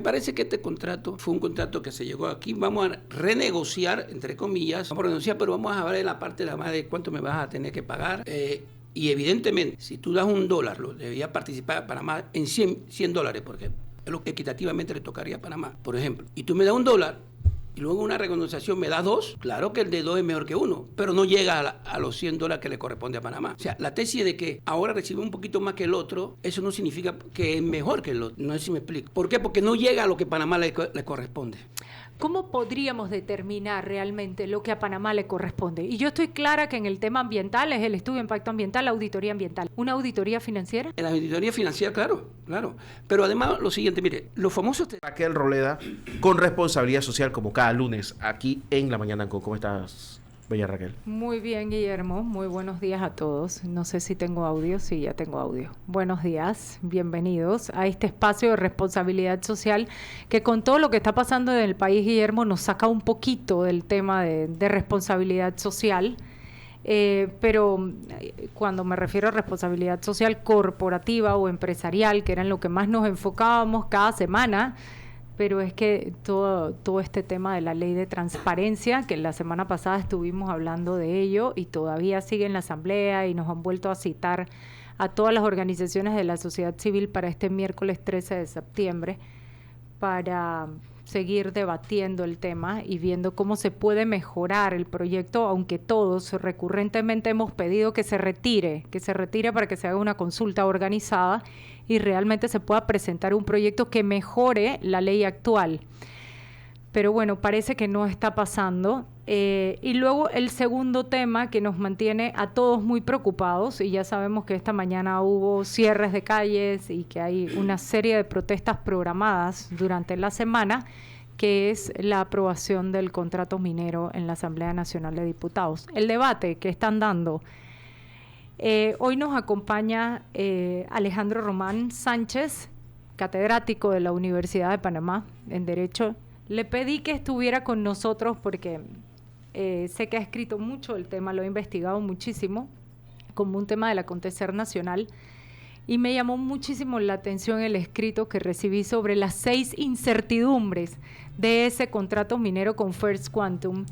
Me parece que este contrato fue un contrato que se llegó aquí. Vamos a renegociar, entre comillas, vamos a renegociar, pero vamos a ver la parte de la más de cuánto me vas a tener que pagar. Y evidentemente, si tú das $1, lo debía participar Panamá en $100, porque es lo que equitativamente le tocaría a Panamá, por ejemplo. Y tú me das $1 y luego una renegociación me da 2, claro que el de 2 es mejor que 1, pero no llega a los $100 que le corresponde a Panamá. O sea, la tesis de que ahora recibe un poquito más que el otro, eso no significa que es mejor que el otro. No sé si me explico. ¿Por qué? Porque no llega a lo que a Panamá le corresponde. ¿Cómo podríamos determinar realmente lo que a Panamá le corresponde? Y yo estoy clara que en el tema ambiental es el estudio de impacto ambiental, la auditoría ambiental. ¿Una auditoría financiera? En la auditoría financiera, claro. Pero además lo siguiente, mire, los famosos... Raquel Roleda, con responsabilidad social como cada lunes, aquí en La Mañana en Co. ¿Cómo estás, bella Raquel? Muy bien, Guillermo. Muy buenos días a todos. No sé si tengo audio. Sí, ya tengo audio. Buenos días. Bienvenidos a este espacio de responsabilidad social que con todo lo que está pasando en el país, Guillermo, nos saca un poquito del tema de responsabilidad social. Pero cuando me refiero a responsabilidad social corporativa o empresarial, que era en lo que más nos enfocábamos cada semana, pero es que todo este tema de la ley de transparencia, que la semana pasada estuvimos hablando de ello y todavía sigue en la Asamblea y nos han vuelto a citar a todas las organizaciones de la sociedad civil para este miércoles 13 de septiembre para seguir debatiendo el tema y viendo cómo se puede mejorar el proyecto, aunque todos recurrentemente hemos pedido que se retire para que se haga una consulta organizada y realmente se pueda presentar un proyecto que mejore la ley actual. Pero bueno, parece que no está pasando. Y luego el segundo tema que nos mantiene a todos muy preocupados, y ya sabemos que esta mañana hubo cierres de calles y que hay una serie de protestas programadas durante la semana, que es la aprobación del contrato minero en la Asamblea Nacional de Diputados. El debate que están dando. Hoy nos acompaña Alejandro Román Sánchez, catedrático de la Universidad de Panamá en Derecho. Le pedí que estuviera con nosotros porque sé que ha escrito mucho el tema, lo ha investigado muchísimo, como un tema del acontecer nacional, y me llamó muchísimo la atención el escrito que recibí sobre las 6 incertidumbres de ese contrato minero con First Quantum.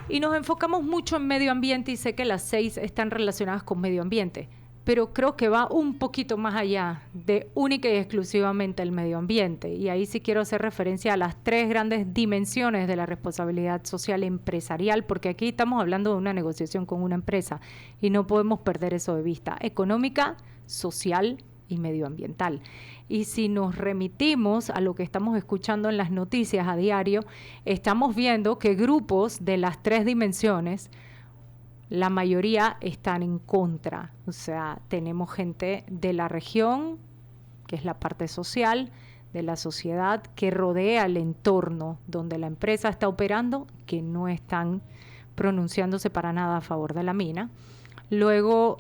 Y nos enfocamos mucho en medio ambiente y sé que las 6 están relacionadas con medio ambiente, pero creo que va un poquito más allá de única y exclusivamente el medio ambiente. Y ahí sí quiero hacer referencia a las 3 grandes dimensiones de la responsabilidad social empresarial, porque aquí estamos hablando de una negociación con una empresa y no podemos perder eso de vista: económica, social y medioambiental. Y si nos remitimos a lo que estamos escuchando en las noticias a diario, estamos viendo que grupos de las 3 dimensiones, la mayoría están en contra. O sea, tenemos gente de la región, que es la parte social, de la sociedad que rodea el entorno donde la empresa está operando, que no están pronunciándose para nada a favor de la mina. Luego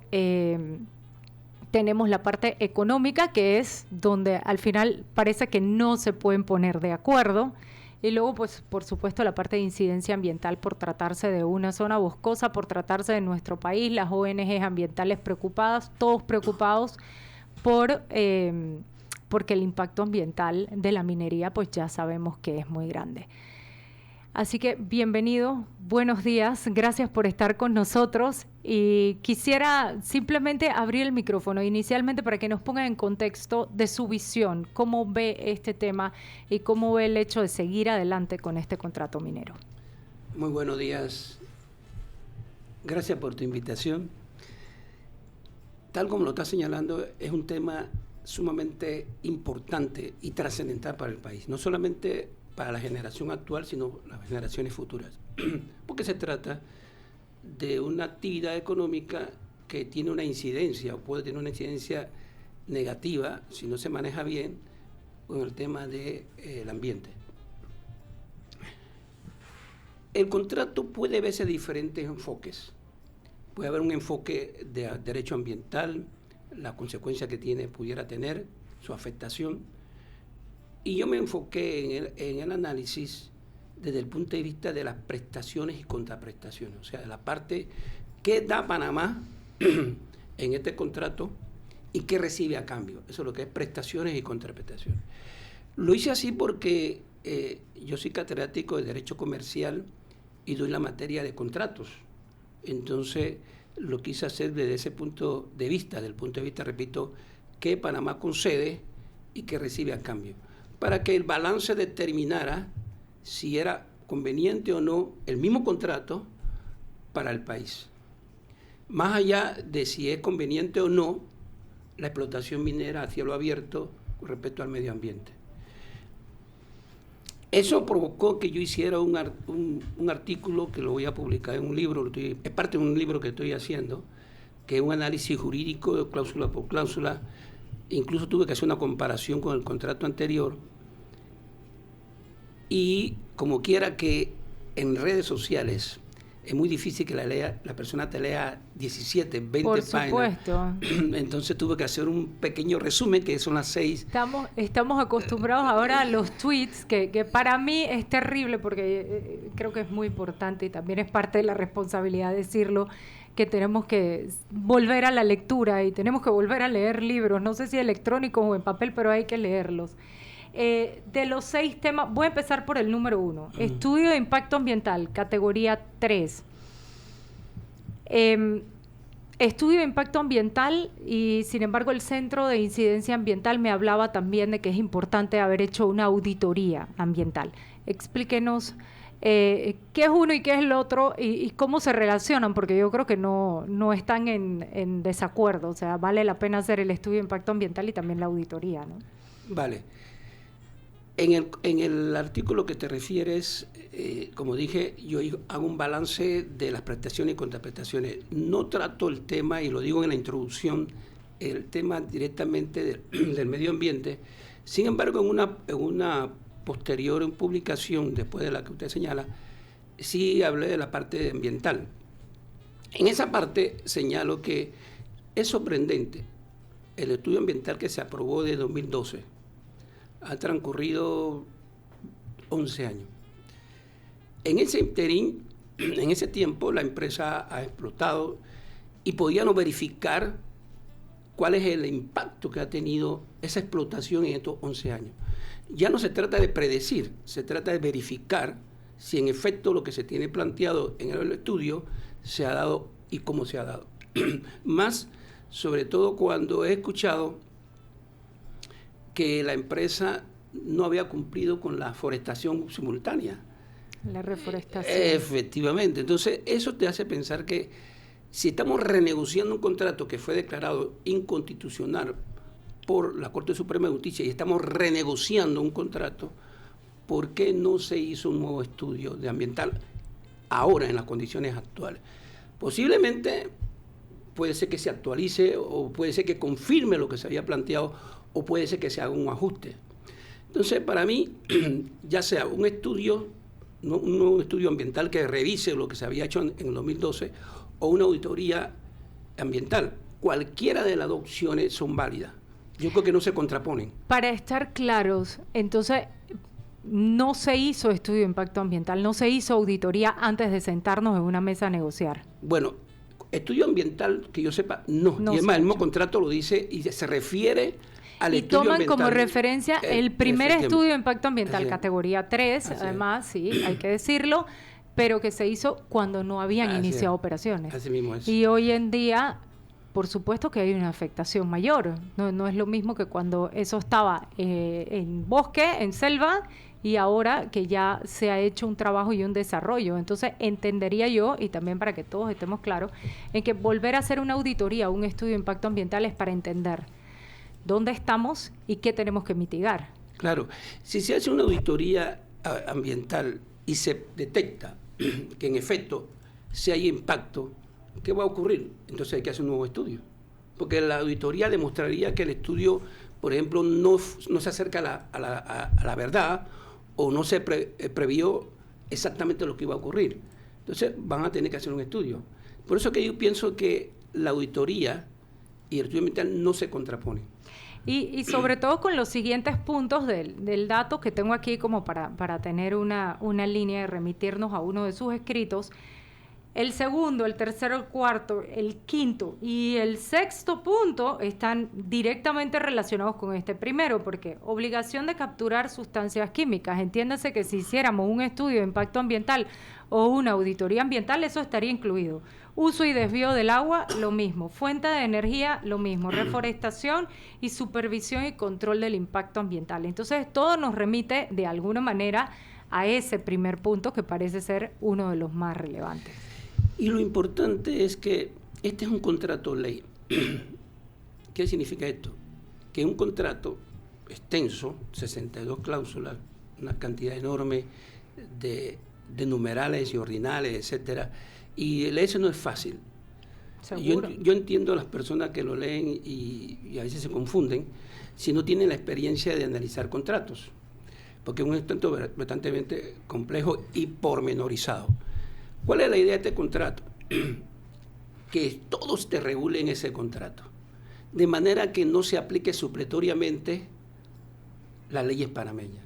tenemos la parte económica, que es donde al final parece que no se pueden poner de acuerdo. Y luego, pues, por supuesto, la parte de incidencia ambiental por tratarse de una zona boscosa, por tratarse de nuestro país, las ONGs ambientales preocupadas, todos preocupados porque el impacto ambiental de la minería, pues ya sabemos que es muy grande. Así que bienvenido, buenos días, gracias por estar con nosotros y quisiera simplemente abrir el micrófono inicialmente para que nos pongan en contexto de su visión, cómo ve este tema y cómo ve el hecho de seguir adelante con este contrato minero. Muy buenos días, gracias por tu invitación. Tal como lo estás señalando, es un tema sumamente importante y trascendental para el país, no solamente para la generación actual, sino las generaciones futuras. Porque se trata de una actividad económica que tiene una incidencia, o puede tener una incidencia negativa, si no se maneja bien, con el tema del ambiente. El contrato puede verse de diferentes enfoques. Puede haber un enfoque de derecho ambiental, la consecuencia que pudiera tener, su afectación. Y yo me enfoqué en el análisis desde el punto de vista de las prestaciones y contraprestaciones, o sea, de la parte que da Panamá en este contrato y qué recibe a cambio. Eso es lo que es prestaciones y contraprestaciones. Lo hice así porque yo soy catedrático de Derecho Comercial y doy la materia de contratos. Entonces, lo quise hacer desde ese punto de vista, del punto de vista, repito, que Panamá concede y que recibe a cambio, para que el balance determinara si era conveniente o no el mismo contrato para el país. Más allá de si es conveniente o no la explotación minera a cielo abierto con respecto al medio ambiente. Eso provocó que yo hiciera un artículo que lo voy a publicar en un libro, es parte de un libro que estoy haciendo, que es un análisis jurídico de cláusula por cláusula. Incluso tuve que hacer una comparación con el contrato anterior. Y como quiera que en redes sociales es muy difícil que la persona te lea 17, 20 Por páginas. supuesto. Entonces tuve que hacer un pequeño resumen, que son las 6. Estamos acostumbrados ahora a los tweets, que para mí es terrible porque creo que es muy importante y también es parte de la responsabilidad decirlo, que tenemos que volver a la lectura y tenemos que volver a leer libros, no sé si electrónicos o en papel, pero hay que leerlos. De los 6 temas, voy a empezar por el número 1. Estudio de impacto ambiental, categoría 3. Estudio de impacto ambiental y, sin embargo, el Centro de Incidencia Ambiental me hablaba también de que es importante haber hecho una auditoría ambiental. Explíquenos qué es uno y qué es el otro y cómo se relacionan, porque yo creo que no están en desacuerdo. O sea, vale la pena hacer el estudio de impacto ambiental y también la auditoría, ¿no? Vale. En el artículo que te refieres, como dije, yo hago un balance de las prestaciones y contraprestaciones. No trato el tema, y lo digo en la introducción, el tema directamente del medio ambiente. Sin embargo, en una posterior publicación, después de la que usted señala, sí hablé de la parte ambiental. En esa parte señalo que es sorprendente el estudio ambiental que se aprobó de 2012. Ha transcurrido 11 años. En ese interín, en ese tiempo, la empresa ha explotado y podíamos verificar cuál es el impacto que ha tenido esa explotación en estos 11 años. Ya no se trata de predecir, se trata de verificar si en efecto lo que se tiene planteado en el estudio se ha dado y cómo se ha dado. Más, sobre todo cuando he escuchado que la empresa no había cumplido con la forestación simultánea. La reforestación. Efectivamente. Entonces, eso te hace pensar que si estamos renegociando un contrato que fue declarado inconstitucional por la Corte Suprema de Justicia y estamos renegociando un contrato, ¿por qué no se hizo un nuevo estudio de ambiental ahora en las condiciones actuales? Posiblemente puede ser que se actualice o puede ser que confirme lo que se había planteado o puede ser que se haga un ajuste. Entonces, para mí, ya sea un estudio ambiental que revise lo que se había hecho en el 2012 o una auditoría ambiental, cualquiera de las dos opciones son válidas. Yo creo que no se contraponen. Para estar claros, entonces, no se hizo estudio de impacto ambiental, no se hizo auditoría antes de sentarnos en una mesa a negociar. Bueno, estudio ambiental, que yo sepa, no. Y es más, el mismo contrato lo dice y se refiere al estudio ambiental. Y toman como referencia el primer estudio de impacto ambiental, categoría 3, además, sí, hay que decirlo, pero que se hizo cuando no habían iniciado operaciones. Así mismo es. Y hoy en día, por supuesto que hay una afectación mayor. No es lo mismo que cuando eso estaba en bosque, en selva, y ahora que ya se ha hecho un trabajo y un desarrollo. Entonces, entendería yo, y también para que todos estemos claros, en que volver a hacer una auditoría, un estudio de impacto ambiental es para entender dónde estamos y qué tenemos que mitigar. Claro, si se hace una auditoría ambiental y se detecta que en efecto si hay impacto, ¿qué va a ocurrir? Entonces hay que hacer un nuevo estudio, porque la auditoría demostraría que el estudio, por ejemplo, no se acerca a la verdad o no se previó exactamente lo que iba a ocurrir. Entonces van a tener que hacer un estudio. Por eso que yo pienso que la auditoría y el estudio ambiental no se contraponen. Y sobre todo con los siguientes puntos del dato que tengo aquí como para tener una línea de remitirnos a uno de sus escritos. El segundo, el tercero, el cuarto, el quinto y el sexto punto están directamente relacionados con este primero, porque obligación de capturar sustancias químicas. Entiéndase que si hiciéramos un estudio de impacto ambiental o una auditoría ambiental, eso estaría incluido. Uso y desvío del agua, lo mismo. Fuente de energía, lo mismo. Reforestación y supervisión y control del impacto ambiental. Entonces, todo nos remite de alguna manera a ese primer punto que parece ser uno de los más relevantes. Y lo importante es que este es un contrato ley. ¿Qué significa esto? Que es un contrato extenso, 62 cláusulas, una cantidad enorme de numerales y ordinales, etcétera, y leerse no es fácil. Yo entiendo a las personas que lo leen y a veces se confunden si no tienen la experiencia de analizar contratos, porque es un contrato bastante complejo y pormenorizado. ¿Cuál es la idea de este contrato? Que todos te regulen ese contrato, de manera que no se aplique supletoriamente las leyes panameñas.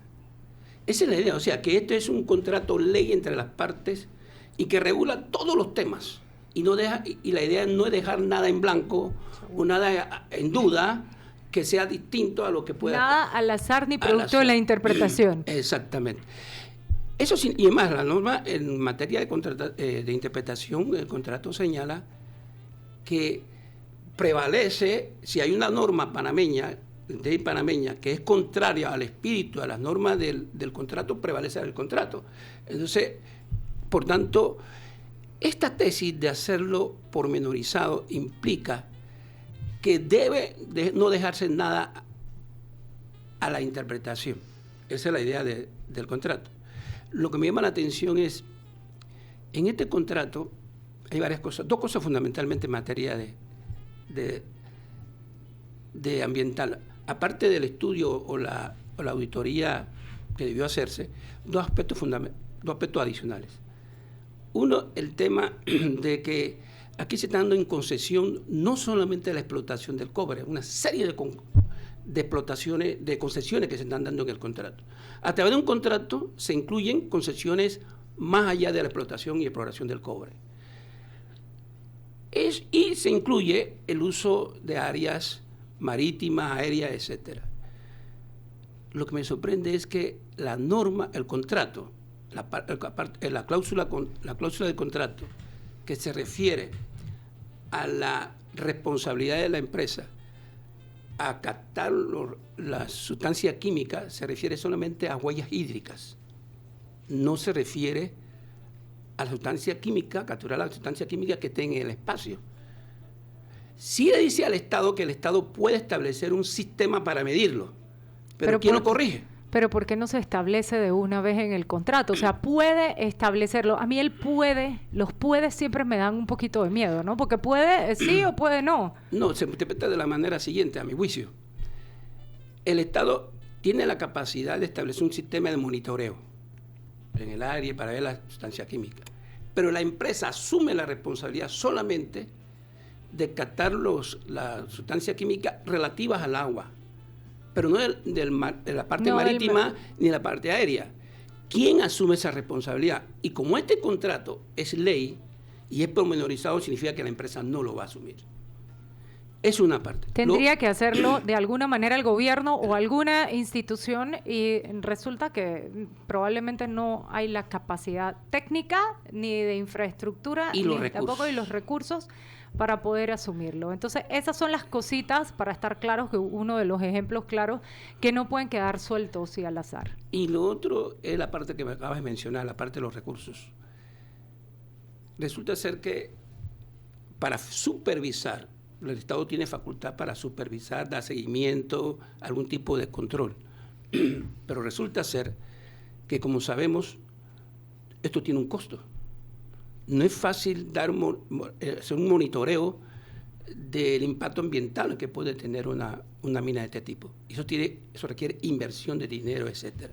Esa es la idea, o sea, que este es un contrato ley entre las partes y que regula todos los temas. Y la idea no es dejar nada en blanco o nada en duda que sea distinto a lo que pueda... Nada al azar ni producto de la interpretación. Exactamente. Eso sí, y además la norma en materia de interpretación del contrato señala que prevalece, si hay una norma panameña que es contraria al espíritu, a las normas del contrato, prevalece el contrato. Entonces, por tanto, esta tesis de hacerlo pormenorizado implica que debe no dejarse nada a la interpretación. Esa es la idea del contrato. Lo que me llama la atención es, en este contrato hay varias cosas, dos cosas fundamentalmente en materia de ambiental. Aparte del estudio o la auditoría que debió hacerse, dos aspectos adicionales. Uno, el tema de que aquí se está dando en concesión no solamente la explotación del cobre, una serie de explotaciones, de concesiones que se están dando en el contrato. A través de un contrato se incluyen concesiones más allá de la explotación y exploración del cobre. Y se incluye el uso de áreas marítimas, aéreas, etcétera. Lo que me sorprende es que la norma, el contrato, la cláusula del contrato que se refiere a la responsabilidad de la empresa a captar la sustancia química, se refiere solamente a huellas hídricas. No se refiere a la sustancia química, capturar la sustancia química que esté en el espacio. Sí le dice al Estado que el Estado puede establecer un sistema para medirlo, pero ¿quién lo corrige? Pero ¿por qué no se establece de una vez en el contrato? O sea, puede establecerlo. A mí los puede siempre me dan un poquito de miedo, ¿no? Porque puede sí o puede no. No, se interpreta de la manera siguiente, a mi juicio. El Estado tiene la capacidad de establecer un sistema de monitoreo en el área para ver la sustancia química. Pero la empresa asume la responsabilidad solamente de captar las sustancias químicas relativas al agua, pero no de la parte marítima ni de la parte aérea. ¿Quién asume esa responsabilidad? Y como este contrato es ley y es pormenorizado, significa que la empresa no lo va a asumir. Es una parte. Tendría que hacerlo de alguna manera el gobierno o alguna institución y resulta que probablemente no hay la capacidad técnica ni de infraestructura ni tampoco de los recursos para poder asumirlo. Entonces, esas son las cositas para estar claros, que uno de los ejemplos claros que no pueden quedar sueltos y al azar. Y lo otro es la parte que me acabas de mencionar, la parte de los recursos. Resulta ser que para supervisar, el Estado tiene facultad para supervisar, dar seguimiento, algún tipo de control. Pero resulta ser que, como sabemos, esto tiene un costo. No es fácil hacer un monitoreo del impacto ambiental que puede tener una mina de este tipo. Eso requiere inversión de dinero, etc.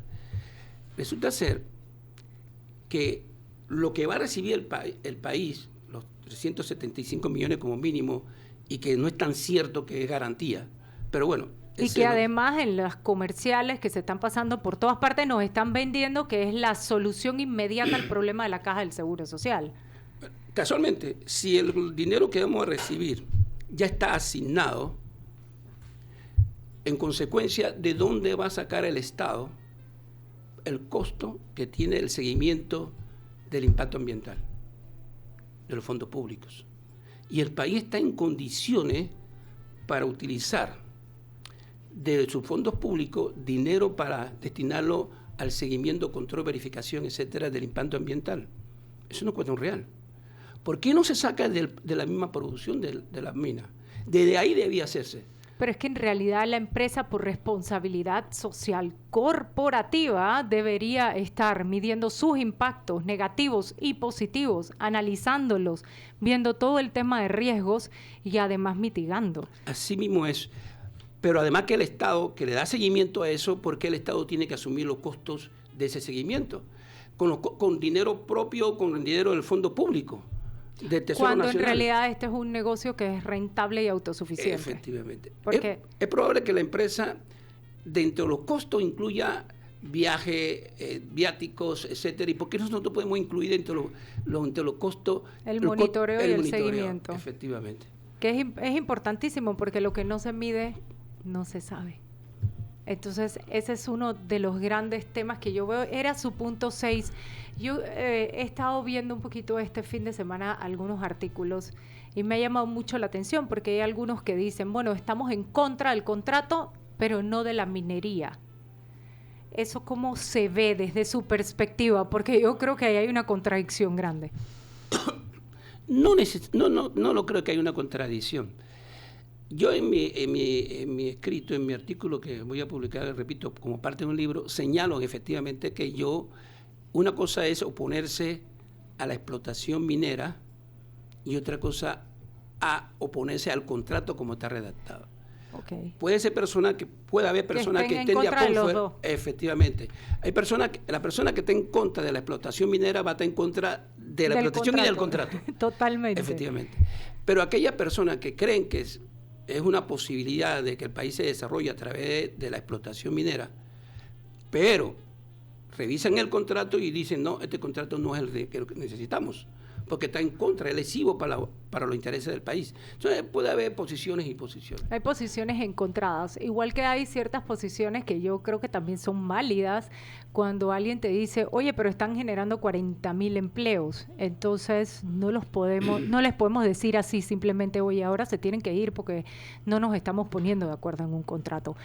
Resulta ser que lo que va a recibir el país, los 375 millones como mínimo, y que no es tan cierto que es garantía, pero bueno. Y que además en las comerciales que se están pasando por todas partes nos están vendiendo que es la solución inmediata al problema de la caja del Seguro Social. Casualmente, si el dinero que vamos a recibir ya está asignado, en consecuencia, ¿de dónde va a sacar el Estado el costo que tiene el seguimiento del impacto ambiental de los fondos públicos? Y el país está en condiciones para utilizar de sus fondos públicos dinero para destinarlo al seguimiento, control, verificación, etcétera, del impacto ambiental. Eso no cuesta un real. ¿Por qué no se saca de la misma producción de las minas? Desde ahí debía hacerse. Pero es que en realidad la empresa, por responsabilidad social corporativa, debería estar midiendo sus impactos negativos y positivos, analizándolos, viendo todo el tema de riesgos y además mitigando. Así mismo es. Pero además que el Estado, que le da seguimiento a eso, porque el Estado tiene que asumir los costos de ese seguimiento, con dinero propio, con dinero del fondo público, del Tesoro Cuando Nacional. En realidad este es un negocio que es rentable y autosuficiente. Efectivamente. Porque es probable que la empresa, dentro de los costos, incluya viaje, viáticos, etcétera. ¿Y por qué nosotros podemos incluir dentro de los costos el monitoreo y el seguimiento? Efectivamente. Que es importantísimo, porque lo que no se mide no se sabe. Entonces, ese es uno de los grandes temas que yo veo. Era su punto 6. Yo he estado viendo un poquito este fin de semana algunos artículos y me ha llamado mucho la atención, porque hay algunos que dicen, bueno, estamos en contra del contrato, pero no de la minería. ¿Eso cómo se ve desde su perspectiva? Porque yo creo que ahí hay una contradicción grande. No lo creo que haya una contradicción. Yo en mi escrito, en mi artículo que voy a publicar, repito, como parte de un libro, señalo efectivamente que una cosa es oponerse a la explotación minera y otra cosa a oponerse al contrato como está redactado. Okay. Puede haber personas que estén de acuerdo. Efectivamente. La persona que esté en contra de la explotación minera va a estar en contra de la explotación y del contrato. Totalmente. Efectivamente. Pero aquellas personas que creen que es una posibilidad de que el país se desarrolle a través de la explotación minera, pero revisan el contrato y dicen, no, este contrato no es el que necesitamos, porque está en contra, es lesivo para los intereses del país. Entonces puede haber posiciones y posiciones. Hay posiciones encontradas, igual que hay ciertas posiciones que yo creo que también son válidas cuando alguien te dice, oye, pero están generando 40,000 empleos, entonces no les podemos decir así simplemente, oye, ahora se tienen que ir porque no nos estamos poniendo de acuerdo en un contrato.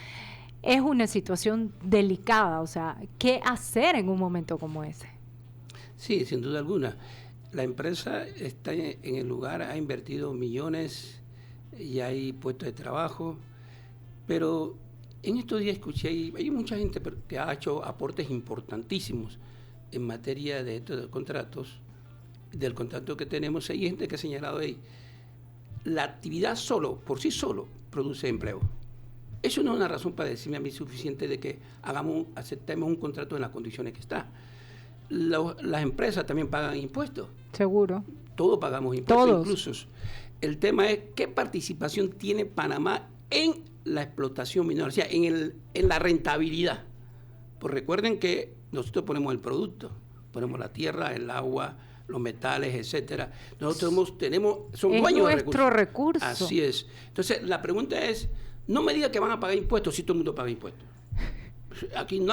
Es una situación delicada, o sea, ¿qué hacer en un momento como ese? Sí, sin duda alguna. La empresa está en el lugar, ha invertido millones y hay puestos de trabajo, pero en estos días escuché, hay mucha gente que ha hecho aportes importantísimos en materia de estos contratos, del contrato que tenemos. Hay gente que ha señalado ahí, la actividad por sí solo, produce empleo. Eso no es una razón para decirme a mí suficiente de que aceptemos un contrato en las condiciones que está. Las empresas también pagan impuestos. Seguro. Todos pagamos impuestos. Todos. Incluso. El tema es qué participación tiene Panamá en la explotación minera, o sea, en la rentabilidad. Pues recuerden que nosotros ponemos el producto, ponemos la tierra, el agua, los metales, etcétera. Nosotros somos dueños de nuestro recurso. Así es. Entonces, la pregunta es, no me diga que van a pagar impuestos si todo el mundo paga impuestos. Aquí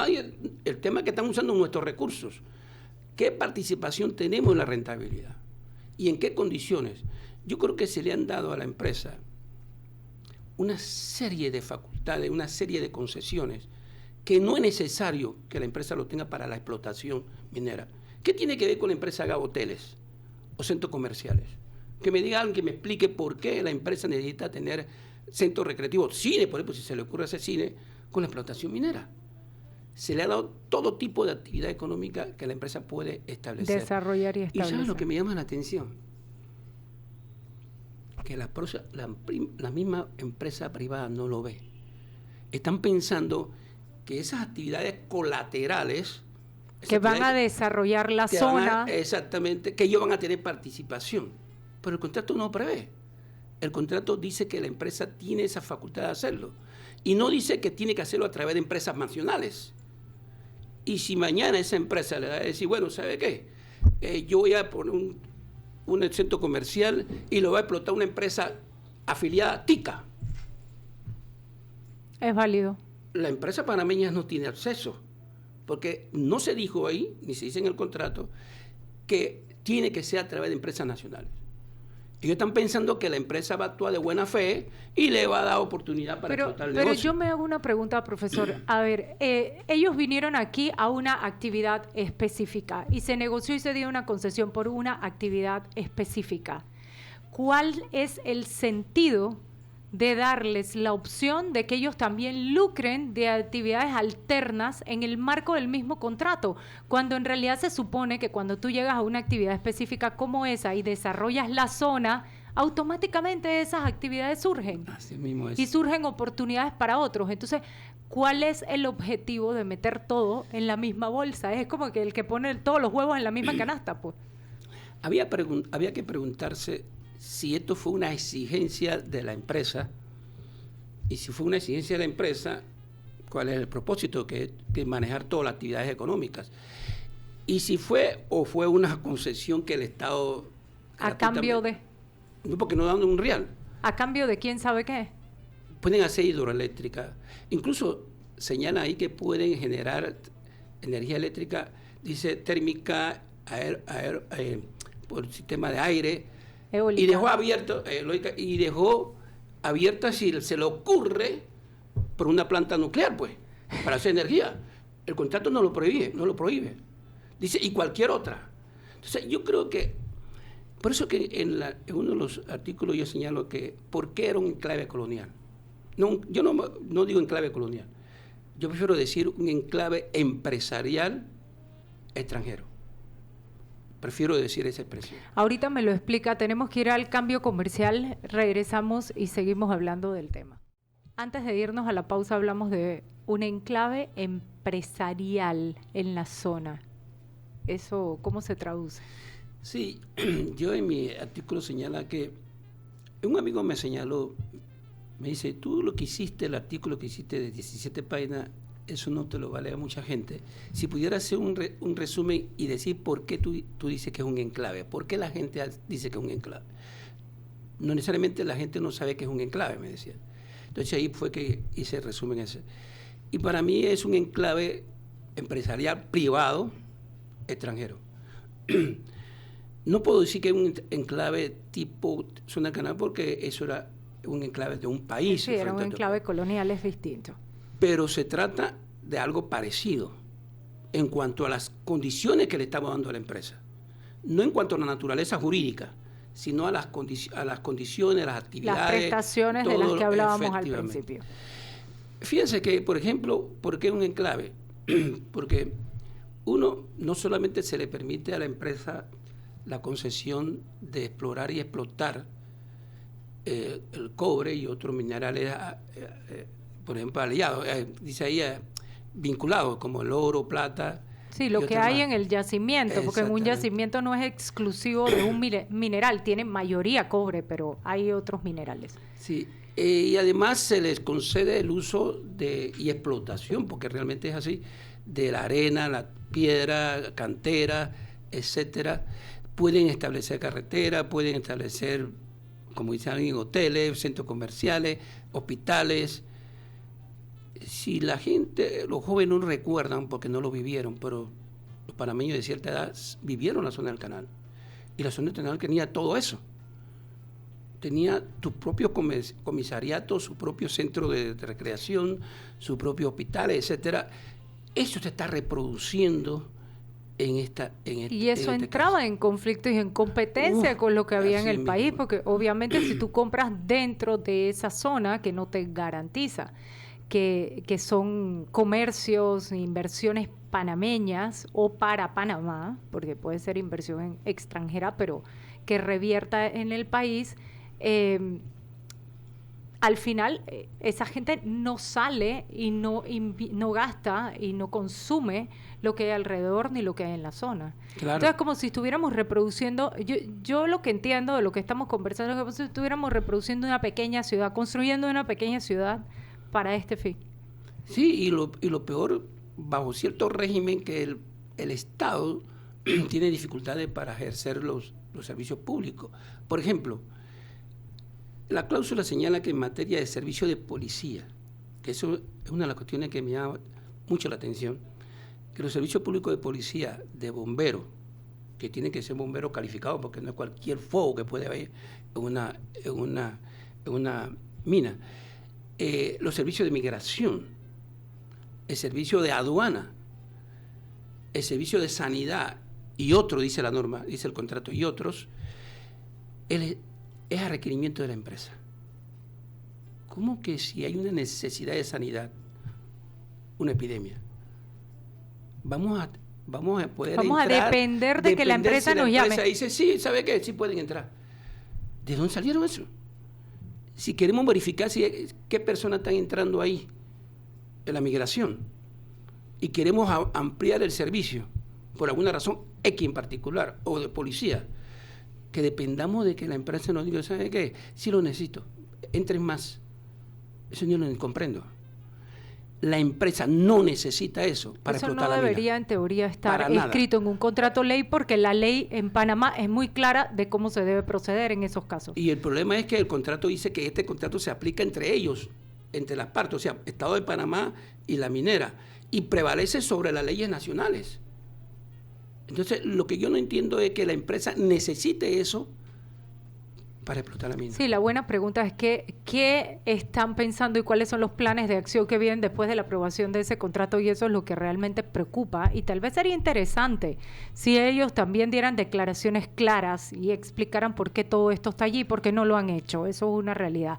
el tema es que están usando nuestros recursos. ¿Qué participación tenemos en la rentabilidad? ¿Y en qué condiciones? Yo creo que se le han dado a la empresa una serie de facultades, una serie de concesiones que no es necesario que la empresa lo tenga para la explotación minera. ¿Qué tiene que ver con la empresa haga hoteles o centros comerciales? Que me diga alguien que me explique por qué la empresa necesita tener centros recreativos, cine, por ejemplo, si se le ocurre hacer cine con la explotación minera. Se le ha dado todo tipo de actividad económica que la empresa puede establecer. Desarrollar y establecer. ¿Y sabes lo que me llama la atención? Que la misma empresa privada no lo ve. Están pensando que esas actividades colaterales... Que van a desarrollar la zona. Exactamente, que ellos van a tener participación. Pero el contrato no prevé. El contrato dice que la empresa tiene esa facultad de hacerlo. Y no dice que tiene que hacerlo a través de empresas nacionales. Y si mañana esa empresa le va a decir, bueno, ¿sabe qué? Yo voy a poner un centro comercial y lo va a explotar una empresa afiliada a TICA. Es válido. La empresa panameña no tiene acceso, porque no se dijo ahí, ni se dice en el contrato, que tiene que ser a través de empresas nacionales. Ellos están pensando que la empresa va a actuar de buena fe y le va a dar oportunidad para explotar el negocio. Pero yo me hago una pregunta, profesor. A ver, ellos vinieron aquí a una actividad específica y se negoció y se dio una concesión por una actividad específica. ¿Cuál es el sentido de darles la opción de que ellos también lucren de actividades alternas en el marco del mismo contrato, cuando en realidad se supone que cuando tú llegas a una actividad específica como esa y desarrollas la zona, automáticamente esas actividades surgen? Así mismo es. Y surgen oportunidades para otros. Entonces, ¿cuál es el objetivo de meter todo en la misma bolsa? Es como que el que pone todos los huevos en la misma canasta, pues. Había que preguntarse si esto fue una exigencia de la empresa, y si fue una exigencia de la empresa, ¿cuál es el propósito? Que manejar todas las actividades económicas. Y si fue o fue una concesión que el Estado... ¿A cambio de? No, porque no dan un real. ¿A cambio de quién sabe qué? Pueden hacer hidroeléctrica. Incluso señala ahí que pueden generar energía eléctrica, dice térmica, por sistema de aire. Eólica. Y dejó abierta si se le ocurre por una planta nuclear, pues, para hacer energía. El contrato no lo prohíbe. Dice, y cualquier otra. Entonces, yo creo que, por eso que en uno de los artículos yo señalo que, ¿por qué era un enclave colonial? No, yo no digo enclave colonial. Yo prefiero decir un enclave empresarial extranjero. Prefiero decir esa expresión. Ahorita me lo explica, tenemos que ir al cambio comercial, regresamos y seguimos hablando del tema. Antes de irnos a la pausa hablamos de un enclave empresarial en la zona. ¿Eso cómo se traduce? Sí, yo en mi artículo señala que un amigo me señaló, me dice, tú lo que hiciste, el artículo que hiciste de 17 páginas, eso no te lo vale a mucha gente. Si pudieras hacer un resumen y decir por qué tú dices que es un enclave, por qué la gente dice que es un enclave. No necesariamente la gente no sabe que es un enclave, me decía. Entonces ahí fue que hice el resumen ese. Y para mí es un enclave empresarial privado extranjero. No puedo decir que es un enclave tipo zona canal porque eso era un enclave de un país. Sí, era un enclave colonial, es distinto. Pero se trata de algo parecido en cuanto a las condiciones que le estamos dando a la empresa. No en cuanto a la naturaleza jurídica, sino a las condiciones, las actividades. Las prestaciones de las que hablábamos al principio. Fíjense que, por ejemplo, ¿por qué un enclave? Porque uno, no solamente se le permite a la empresa la concesión de explorar y explotar el cobre y otros minerales, por ejemplo, aliados, dice ahí vinculados, como el oro, plata. Sí, lo que hay en el yacimiento, porque en un yacimiento no es exclusivo de un mineral, tiene mayoría cobre, pero hay otros minerales. Sí, y además se les concede el uso y explotación, porque realmente es así, de la arena, la piedra, cantera, etcétera. Pueden establecer carreteras, pueden establecer, como dicen, en hoteles, centros comerciales, hospitales. Si la gente, los jóvenes no recuerdan porque no lo vivieron, pero los panameños de cierta edad vivieron la zona del canal. Y la zona del canal tenía todo eso. Tenía tu propio comisariato, su propio centro de recreación, su propio hospital, etcétera. Eso se está reproduciendo en esta. Y eso entraba en conflictos y en competencia con lo que había en el país, porque obviamente si tú compras dentro de esa zona que no te garantiza que son comercios, inversiones panameñas o para Panamá, porque puede ser inversión extranjera, pero que revierta en el país, al final esa gente no sale y no gasta y no consume lo que hay alrededor ni lo que hay en la zona. Claro. Entonces, como si estuviéramos reproduciendo, yo lo que entiendo de lo que estamos conversando es como si estuviéramos reproduciendo una pequeña ciudad, construyendo una pequeña ciudad para este fin. Sí, y lo peor, bajo cierto régimen que el Estado tiene dificultades para ejercer los servicios públicos. Por ejemplo, la cláusula señala que en materia de servicio de policía, que eso es una de las cuestiones que me llama mucho la atención, que los servicios públicos de policía, de bomberos, que tienen que ser bomberos calificados, porque no es cualquier fuego que puede haber en una mina, los servicios de migración, el servicio de aduana, el servicio de sanidad y otro, dice la norma, dice el contrato, y otros, es a requerimiento de la empresa. ¿Cómo que si hay una necesidad de sanidad, una epidemia, vamos a poder Vamos entrar, a depender de que la empresa nos llame? La empresa dice, sí, ¿sabe qué? Sí pueden entrar. ¿De dónde salieron eso? Si queremos verificar qué personas están entrando ahí en la migración y queremos ampliar el servicio por alguna razón X en particular o de policía, que dependamos de que la empresa nos diga, ¿sabe qué? Sí lo necesito, entren más. Eso yo no comprendo. La empresa no necesita eso para explotar la mina. Eso no debería en teoría estar escrito en un contrato ley, porque la ley en Panamá es muy clara de cómo se debe proceder en esos casos. Y el problema es que el contrato dice que este contrato se aplica entre ellos, entre las partes, o sea, Estado de Panamá y la minera, y prevalece sobre las leyes nacionales. Entonces, lo que yo no entiendo es que la empresa necesite eso para explotar la mina. Sí, la buena pregunta es qué están pensando y cuáles son los planes de acción que vienen después de la aprobación de ese contrato, y eso es lo que realmente preocupa, y tal vez sería interesante si ellos también dieran declaraciones claras y explicaran por qué todo esto está allí, por qué no lo han hecho. Eso es una realidad.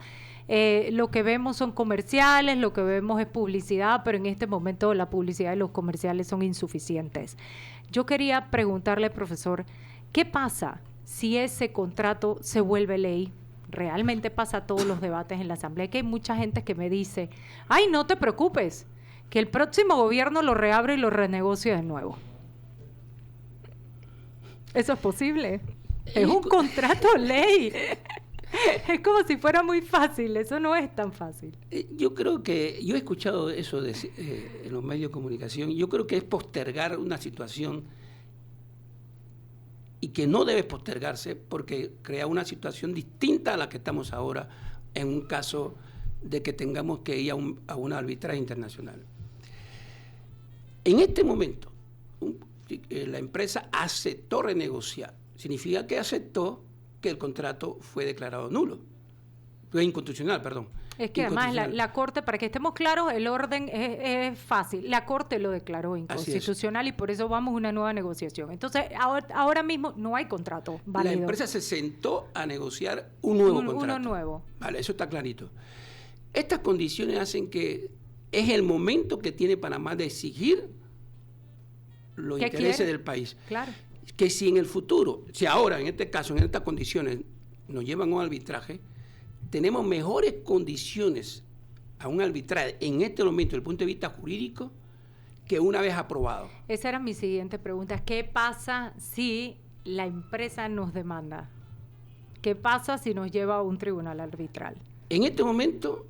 Lo que vemos son comerciales, lo que vemos es publicidad, pero en este momento la publicidad y los comerciales son insuficientes. Yo quería preguntarle, profesor, ¿qué pasa si ese contrato se vuelve ley? Realmente pasa todos los debates en la Asamblea, que hay mucha gente que me dice, ay, no te preocupes, que el próximo gobierno lo reabre y lo renegocia de nuevo. ¿Eso es posible? Es un contrato ley. Es como si fuera muy fácil, eso no es tan fácil. Yo creo que, yo he escuchado eso en los medios de comunicación, yo creo que es postergar una situación y que no debe postergarse porque crea una situación distinta a la que estamos ahora en un caso de que tengamos que ir a una arbitraje internacional. En este momento, la empresa aceptó renegociar, significa que aceptó que el contrato fue declarado nulo. Fue inconstitucional, perdón. Es que además la Corte, para que estemos claros, el orden es fácil. La Corte lo declaró inconstitucional y por eso vamos a una nueva negociación. Entonces, ahora mismo no hay contrato válido. La empresa se sentó a negociar un nuevo contrato. Uno nuevo. Vale, eso está clarito. Estas condiciones hacen que es el momento que tiene Panamá de exigir los intereses del país. Claro. Que si en el futuro, si ahora, en este caso, en estas condiciones, nos llevan a un arbitraje, tenemos mejores condiciones a un arbitraje en este momento, desde el punto de vista jurídico, que una vez aprobado. Esa era mi siguiente pregunta. ¿Qué pasa si la empresa nos demanda? ¿Qué pasa si nos lleva a un tribunal arbitral? En este momento,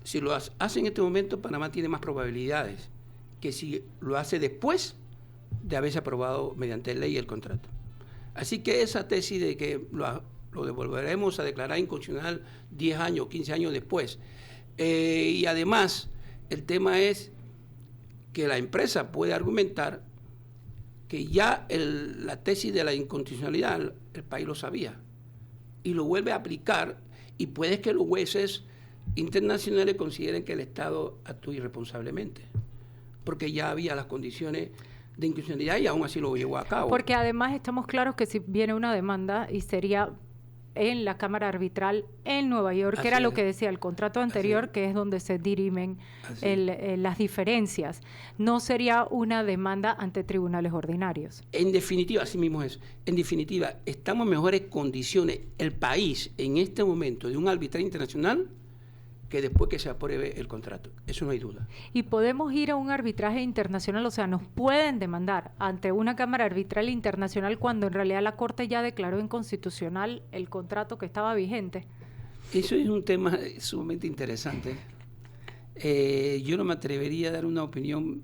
si lo hace en este momento, Panamá tiene más probabilidades que si lo hace después de haberse aprobado mediante ley el contrato. Así que esa tesis de que lo devolveremos a declarar inconstitucional 10 años, 15 años después. Y además, el tema es que la empresa puede argumentar que ya la tesis de la inconstitucionalidad el país lo sabía y lo vuelve a aplicar, y puede que los jueces internacionales consideren que el Estado actúa irresponsablemente, porque ya había las condiciones de inconstitucionalidad y aún así lo llevó a cabo. Porque además estamos claros que si viene una demanda y sería en la Cámara Arbitral en Nueva York, que era lo que decía el contrato anterior, que es donde se dirimen las diferencias, no sería una demanda ante tribunales ordinarios. En definitiva, así mismo es. En definitiva, estamos en mejores condiciones el país en este momento de un arbitraje internacional que después que se apruebe el contrato. Eso no hay duda. Y podemos ir a un arbitraje internacional, o sea, nos pueden demandar ante una Cámara Arbitral Internacional cuando en realidad la Corte ya declaró inconstitucional el contrato que estaba vigente. Eso es un tema sumamente interesante. Yo no me atrevería a dar una opinión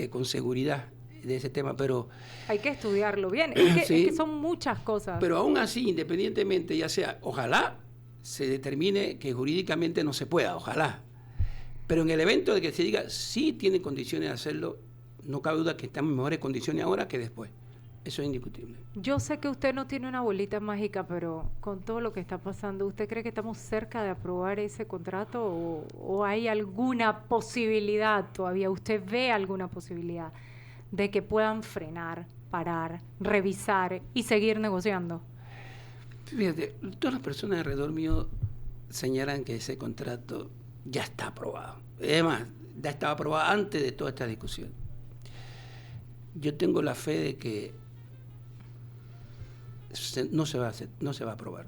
con seguridad de ese tema, pero... Hay que estudiarlo bien, es sí, que son muchas cosas. Pero aún así, independientemente, ya sea, ojalá se determine que jurídicamente no se pueda, ojalá. Pero en el evento de que se diga sí tiene condiciones de hacerlo, no cabe duda que estamos en mejores condiciones ahora que después. Eso es indiscutible. Yo sé que usted no tiene una bolita mágica, pero con todo lo que está pasando, ¿usted cree que estamos cerca de aprobar ese contrato o hay alguna posibilidad todavía? ¿Usted ve alguna posibilidad de que puedan frenar, parar, revisar y seguir negociando? Fíjate, todas las personas alrededor mío señalan que ese contrato ya está aprobado. Además, ya estaba aprobado antes de toda esta discusión. Yo tengo la fe de que no se va a aprobar.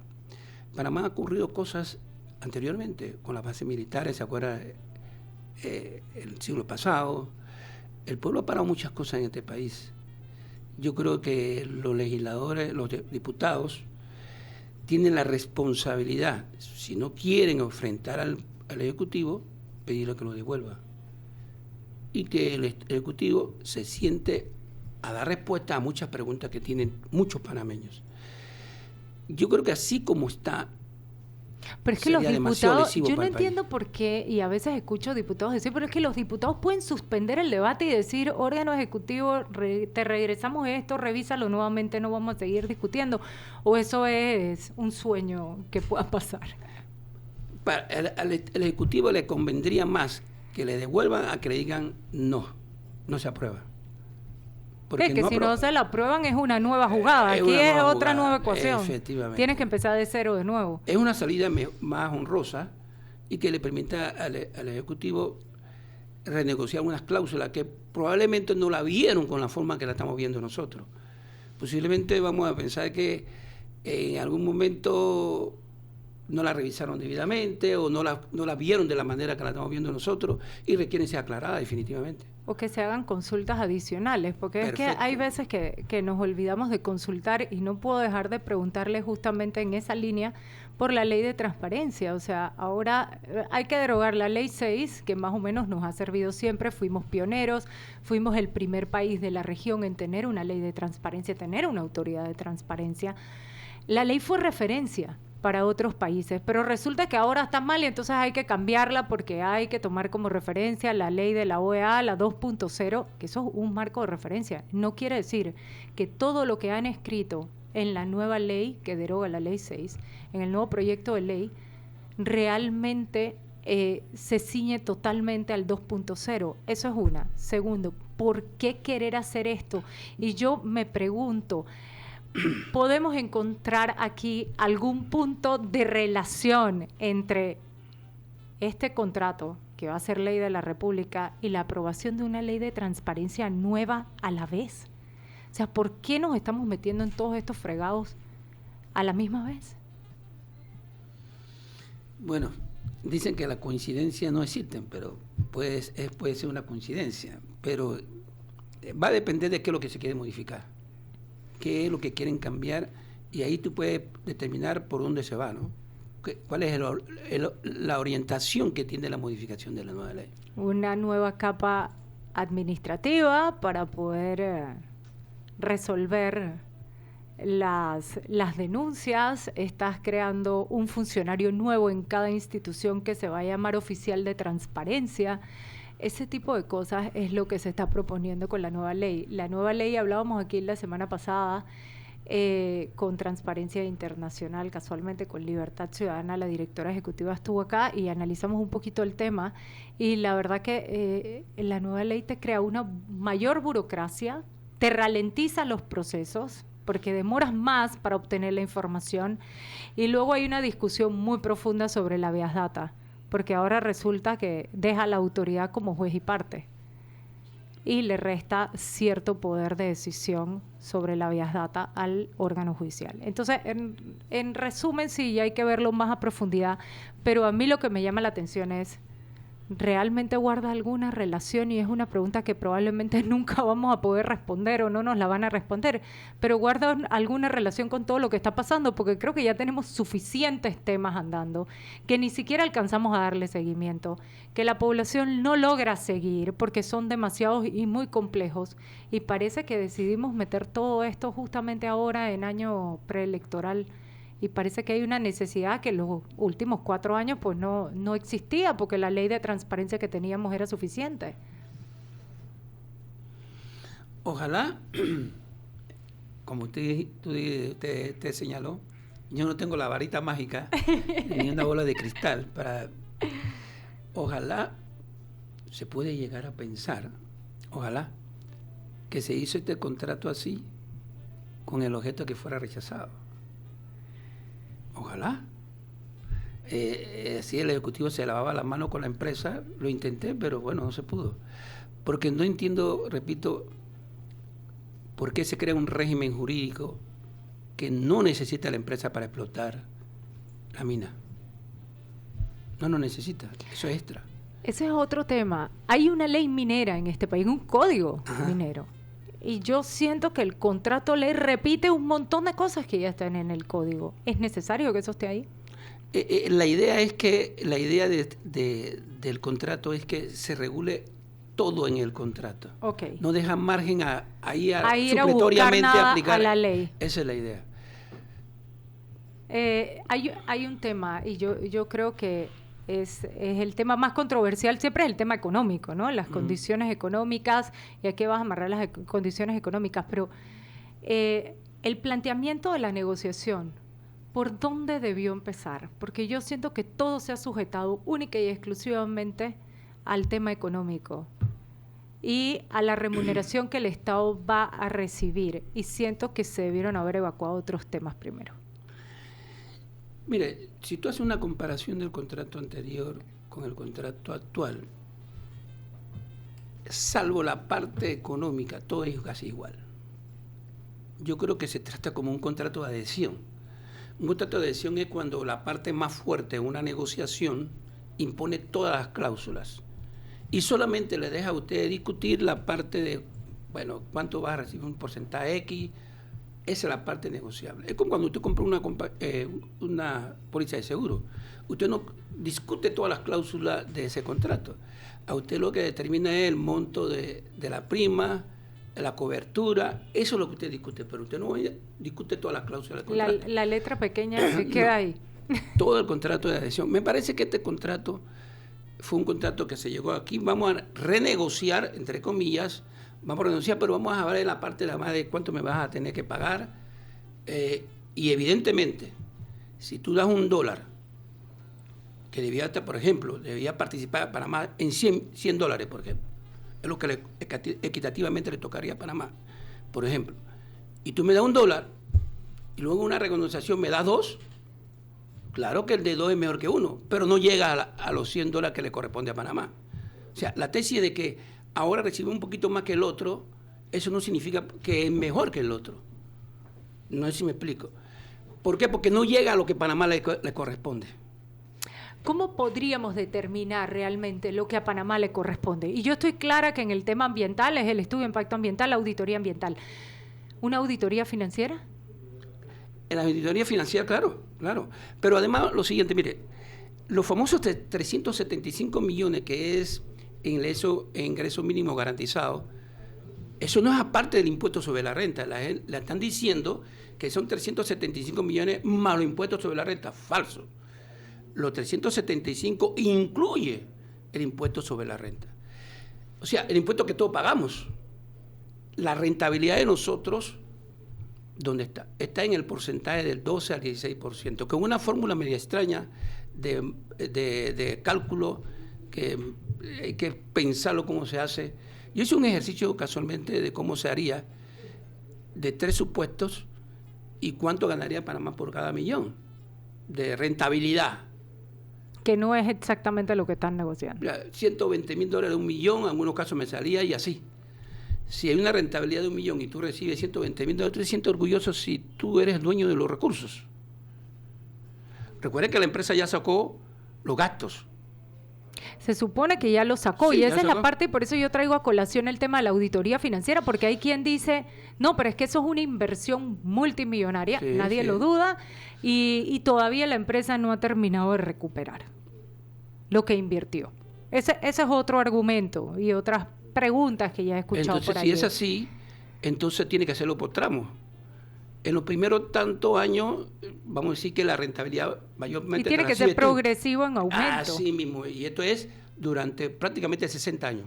Panamá ha ocurrido cosas anteriormente con las bases militares, ¿se acuerda? El siglo pasado. El pueblo ha parado muchas cosas en este país. Yo creo que los legisladores, los diputados, tienen la responsabilidad, si no quieren enfrentar al Ejecutivo, pedirle que lo devuelva. Y que el Ejecutivo se siente a dar respuesta a muchas preguntas que tienen muchos panameños. Yo creo que así como está, pero es que los diputados, yo no entiendo por qué, y a veces escucho diputados decir, pero es que los diputados pueden suspender el debate y decir, órgano ejecutivo, te regresamos esto, revísalo nuevamente, no vamos a seguir discutiendo, o eso es un sueño que pueda pasar. Al Ejecutivo le convendría más que le devuelvan a que le digan no se aprueba. Porque es que si no se la aprueban es una nueva jugada. Aquí es otra nueva ecuación. Efectivamente. Tienes que empezar de cero de nuevo. Es una salida más honrosa y que le permita al Ejecutivo renegociar unas cláusulas que probablemente no la vieron con la forma que la estamos viendo nosotros. Posiblemente vamos a pensar que en algún momento no la revisaron debidamente o no la vieron de la manera que la estamos viendo nosotros y requieren ser aclaradas definitivamente. O que se hagan consultas adicionales, porque Perfecto. Es que hay veces que nos olvidamos de consultar y no puedo dejar de preguntarle justamente en esa línea por la ley de transparencia. O sea, ahora hay que derogar la ley 6, que más o menos nos ha servido siempre, fuimos pioneros, fuimos el primer país de la región en tener una ley de transparencia, tener una autoridad de transparencia. La ley fue referencia para otros países, pero resulta que ahora está mal y entonces hay que cambiarla porque hay que tomar como referencia la ley de la OEA, la 2.0, que eso es un marco de referencia. No quiere decir que todo lo que han escrito en la nueva ley que deroga la ley 6, en el nuevo proyecto de ley, realmente se ciñe totalmente al 2.0. Eso es una. Segundo, ¿por qué querer hacer esto? Y yo me pregunto, ¿podemos encontrar aquí algún punto de relación entre este contrato, que va a ser ley de la República, y la aprobación de una ley de transparencia nueva a la vez? O sea, ¿por qué nos estamos metiendo en todos estos fregados a la misma vez? Bueno, dicen que las coincidencias no existen, pero puede ser una coincidencia, pero va a depender de qué es lo que se quiere modificar, qué es lo que quieren cambiar, y ahí tú puedes determinar por dónde se va, ¿no? ¿Cuál es la orientación que tiene la modificación de la nueva ley? Una nueva capa administrativa para poder resolver las denuncias. Estás creando un funcionario nuevo en cada institución que se va a llamar oficial de transparencia. Ese tipo de cosas es lo que se está proponiendo con la nueva ley. La nueva ley, hablábamos aquí la semana pasada con Transparencia Internacional, casualmente con Libertad Ciudadana, la directora ejecutiva estuvo acá y analizamos un poquito el tema, y la verdad que la nueva ley te crea una mayor burocracia, te ralentiza los procesos porque demoras más para obtener la información, y luego hay una discusión muy profunda sobre la habeas data, porque ahora resulta que deja a la autoridad como juez y parte y le resta cierto poder de decisión sobre la habeas data al órgano judicial. Entonces, en resumen, sí, hay que verlo más a profundidad, pero a mí lo que me llama la atención es ¿realmente guarda alguna relación? Y es una pregunta que probablemente nunca vamos a poder responder o no nos la van a responder, pero ¿guarda alguna relación con todo lo que está pasando? Porque creo que ya tenemos suficientes temas andando que ni siquiera alcanzamos a darle seguimiento, que la población no logra seguir porque son demasiados y muy complejos, y parece que decidimos meter todo esto justamente ahora en año preelectoral. Y parece que hay una necesidad que en los últimos 4 años pues no existía, porque la ley de transparencia que teníamos era suficiente. Ojalá, como usted señaló, yo no tengo la varita mágica ni una bola de cristal para... Ojalá se puede llegar a pensar, ojalá, que se hizo este contrato así con el objeto que fuera rechazado. Ojalá. Si el ejecutivo se lavaba la mano con la empresa, lo intenté, pero bueno, no se pudo. Porque no entiendo, repito, por qué se crea un régimen jurídico que no necesita la empresa para explotar la mina. No lo necesita, eso es extra. Ese es otro tema. Hay una ley minera en este país, un código minero. Y yo siento que el contrato ley repite un montón de cosas que ya están en el código. ¿Es necesario que eso esté ahí? La idea es que, la idea del contrato es que se regule todo en el contrato. Okay. No deja margen a ir supletoriamente a aplicar a la ley. Esa es la idea. Hay un tema, y yo creo que es el tema más controversial, siempre es el tema económico, ¿no? Las condiciones económicas, y a qué vas a amarrar las condiciones económicas, pero el planteamiento de la negociación, ¿por dónde debió empezar? Porque yo siento que todo se ha sujetado única y exclusivamente al tema económico y a la remuneración que el Estado va a recibir, y siento que se debieron haber evacuado otros temas primero. Mire, si tú haces una comparación del contrato anterior con el contrato actual, salvo la parte económica, todo es casi igual. Yo creo que se trata como un contrato de adhesión. Un contrato de adhesión es cuando la parte más fuerte en una negociación impone todas las cláusulas y solamente le deja a usted discutir la parte de, bueno, cuánto va a recibir, un porcentaje X. Esa es la parte negociable. Es como cuando usted compra una póliza de seguro. Usted no discute todas las cláusulas de ese contrato. A usted lo que determina es el monto de la prima, la cobertura. Eso es lo que usted discute, pero usted no discute todas las cláusulas del contrato. La letra pequeña que queda ahí. Todo el contrato de adhesión. Me parece que este contrato fue un contrato que se llegó aquí. Vamos a renegociar, entre comillas, vamos a renunciar, pero vamos a ver en la parte de la más de cuánto me vas a tener que pagar. Y evidentemente, si tú das $1, que debía, por ejemplo, debía participar a Panamá en $100, porque es lo que equitativamente le tocaría a Panamá, por ejemplo, y tú me das $1 y luego una renegociación me das 2, claro que el de 2 es mejor que 1, pero no llega a los $100 que le corresponde a Panamá. O sea, la tesis de que ahora recibe un poquito más que el otro, eso no significa que es mejor que el otro. No sé si me explico. ¿Por qué? Porque no llega a lo que Panamá le corresponde. ¿Cómo podríamos determinar realmente lo que a Panamá le corresponde? Y yo estoy clara que en el tema ambiental es el estudio de impacto ambiental, la auditoría ambiental. ¿Una auditoría financiera? En la auditoría financiera, claro. Pero además, lo siguiente, mire, los famosos 375 millones que es ingreso mínimo garantizado, eso no es aparte del impuesto sobre la renta. La están diciendo que son 375 millones más los impuestos sobre la renta. Falso. Los 375 incluye el impuesto sobre la renta. O sea, el impuesto que todos pagamos. La rentabilidad de nosotros, ¿dónde está? Está en el porcentaje del 12 al 16%, con una fórmula media extraña de cálculo que hay que pensarlo cómo se hace. Yo hice un ejercicio casualmente de cómo se haría de 3 supuestos y cuánto ganaría Panamá por cada millón de rentabilidad. Que no es exactamente lo que están negociando. $120,000 un millón, en algunos casos me salía y así. Si hay una rentabilidad de $1 millón y tú recibes $120,000, tú te sientes orgulloso si tú eres dueño de los recursos. Recuerden que la empresa ya sacó los gastos. Se supone que ya lo sacó, Sí, y ya esa es sacó. la parte, y por eso yo traigo a colación el tema de la auditoría financiera, porque hay quien dice, no, pero es que eso es una inversión multimillonaria, Sí, nadie sí. lo duda, y todavía la empresa no ha terminado de recuperar lo que invirtió. Ese es otro argumento y otras preguntas que ya he escuchado Entonces, por si ahí. es así, entonces tiene que hacerlo por tramos. En los primeros tantos años, vamos a decir que la rentabilidad mayormente... Y tiene que ser transfiere. progresivo en aumento. Así mismo, y esto es durante prácticamente 60 años.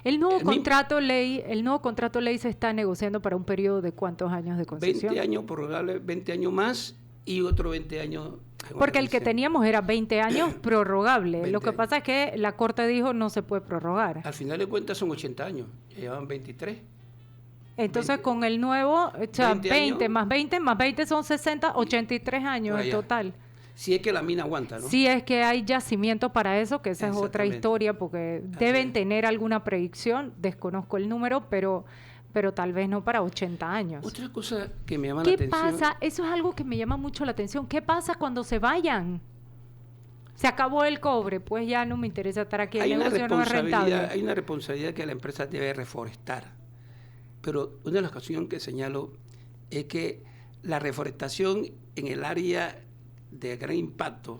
El nuevo el mismo- contrato ley se está negociando para un periodo de ¿cuántos años de concesión? 20 años, prorrogable 20 años más y otro 20 años... Porque el que teníamos era 20 años prorrogable. 20 Lo que años. pasa es que la Corte dijo no se puede prorrogar. Al final de cuentas son 80 años, ya llevan 23. Entonces 20 con el nuevo, o sea, 20 20 años. más 20 son 60, 83 años Por en allá. total. Si es que la mina aguanta, ¿no? Si es que hay yacimiento para eso, que esa es otra Exactamente. historia, porque Así deben es. tener alguna predicción, desconozco el número, pero tal vez no para 80 años. Otra cosa que me llama la ¿Qué atención... pasa? Eso es algo que me llama mucho la atención. ¿Qué pasa cuando se vayan? Se acabó el cobre, pues ya no me interesa estar aquí, el negocio no es rentable. Hay una responsabilidad que la empresa debe reforestar. Pero una de las cuestiones que señalo es que la reforestación en el área de gran impacto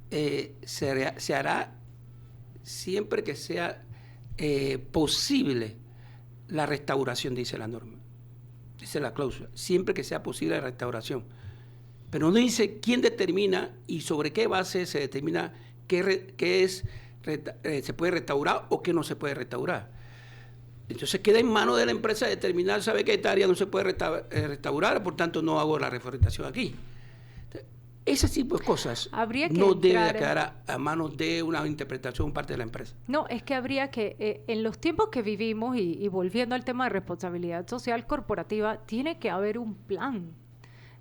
se hará siempre que sea posible la restauración, dice la norma. Dice la cláusula, siempre que sea posible la restauración. Pero no dice quién determina y sobre qué base se determina se puede restaurar o qué no se puede restaurar. Entonces queda en manos de la empresa determinar, sabe que esta área no se puede restaurar, por tanto no hago la reforestación aquí. Ese tipo de cosas Habría que no debe entrar- quedar a manos de una interpretación parte de la empresa. No, es que habría que, en los tiempos que vivimos y volviendo al tema de responsabilidad social corporativa, tiene que haber un plan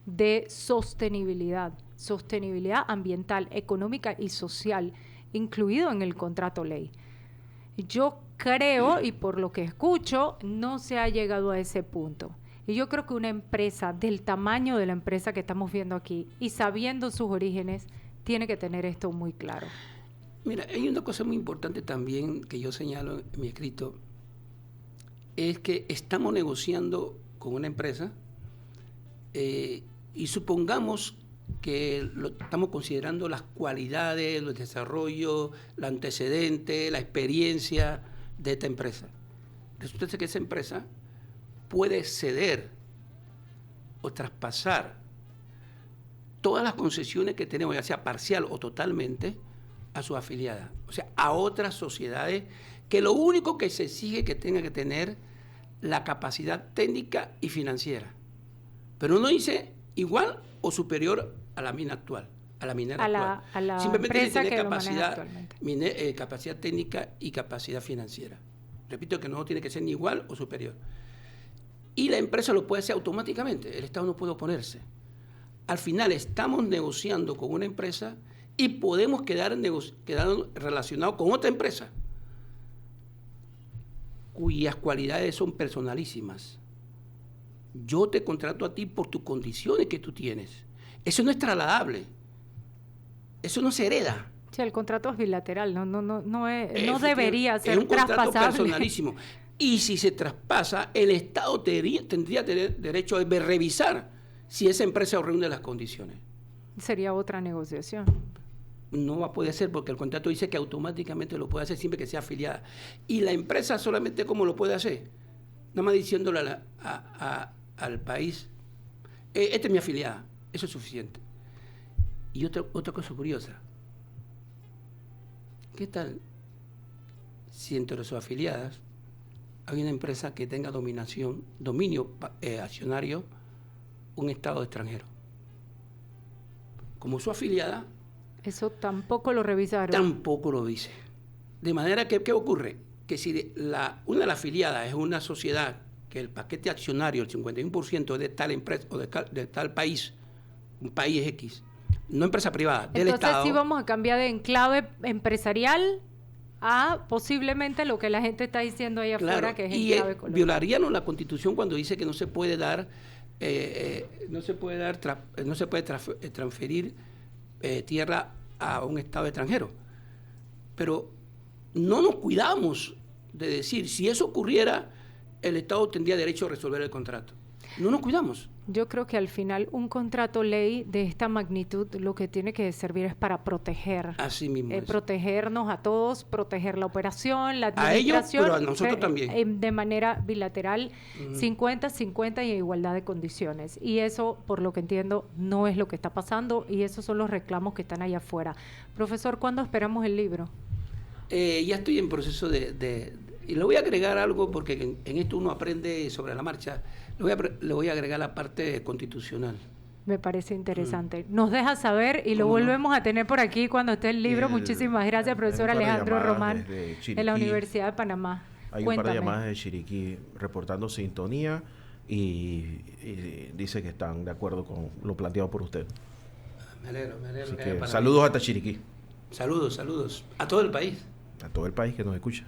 de sostenibilidad ambiental, económica y social, incluido en el contrato ley. Yo creo, y por lo que escucho, no se ha llegado a ese punto. Y yo creo que una empresa del tamaño de la empresa que estamos viendo aquí y sabiendo sus orígenes, tiene que tener esto muy claro. Mira, hay una cosa muy importante también que yo señalo en mi escrito, es que estamos negociando con una empresa y supongamos que estamos considerando las cualidades, los desarrollos, el antecedente, la experiencia de esta empresa. Resulta que esa empresa puede ceder o traspasar todas las concesiones que tenemos, ya sea parcial o totalmente, a sus afiliadas, o sea, a otras sociedades que lo único que se exige que tenga que tener la capacidad técnica y financiera. Pero no dice igual o superior a la mina actual, a la minera actual. A la Simplemente tiene empresa que tener que lo maneja capacidad, actualmente. capacidad técnica y capacidad financiera. Repito que no tiene que ser ni igual o superior. Y la empresa lo puede hacer automáticamente, el Estado no puede oponerse. Al final estamos negociando con una empresa y podemos quedar relacionados con otra empresa cuyas cualidades son personalísimas. Yo te contrato a ti por tus condiciones que tú tienes. Eso no es trasladable. Eso no se hereda. Sí, el contrato es bilateral, no debería ser es un contrato traspasable. personalísimo. Y si se traspasa, el Estado tendría derecho a revisar si esa empresa reúne las condiciones. Sería otra negociación. No va a poder ser porque el contrato dice que automáticamente lo puede hacer siempre que sea afiliada. Y la empresa solamente ¿cómo lo puede hacer? Nada más diciéndole al país, esta es mi afiliada, eso es suficiente. Y otra cosa curiosa, ¿qué tal si entre sus afiliadas hay una empresa que tenga dominio accionario, un Estado extranjero? Como su afiliada, Eso tampoco lo revisaron. tampoco lo dice. De manera que, ¿qué ocurre? Que si una de las afiliadas es una sociedad que el paquete accionario, el 51% es de tal empresa o de tal país, un país X, no empresa privada, del Entonces Estado. sí vamos a cambiar de enclave empresarial a posiblemente lo que la gente está diciendo ahí afuera, Claro, que es y enclave económico. violaríamos la Constitución cuando dice que no se puede transferir tierra a un Estado extranjero. pero no nos cuidamos de decir, si eso ocurriera, el Estado tendría derecho a resolver el contrato. No nos cuidamos. Yo creo que al final un contrato ley de esta magnitud lo que tiene que servir es para proteger. Así mismo es. Protegernos a todos, proteger la operación, la A ellos, administración. pero a nosotros también. De manera bilateral, 50-50 y en igualdad de condiciones. Y eso, por lo que entiendo, no es lo que está pasando y esos son los reclamos que están allá afuera. Profesor, ¿cuándo esperamos el libro? Ya estoy en proceso y le voy a agregar algo porque en esto uno aprende sobre la marcha. Le voy a agregar la parte constitucional. Me parece interesante. Nos deja saber y lo volvemos a tener por aquí cuando esté el libro. Muchísimas gracias, profesor Alejandro Román, de la Universidad de Panamá. Hay un par de llamadas de Chiriquí reportando sintonía y dice que están de acuerdo con lo planteado por usted. Me alegro. Así que saludos hasta Chiriquí. Saludos a todo el país. A todo el país que nos escucha.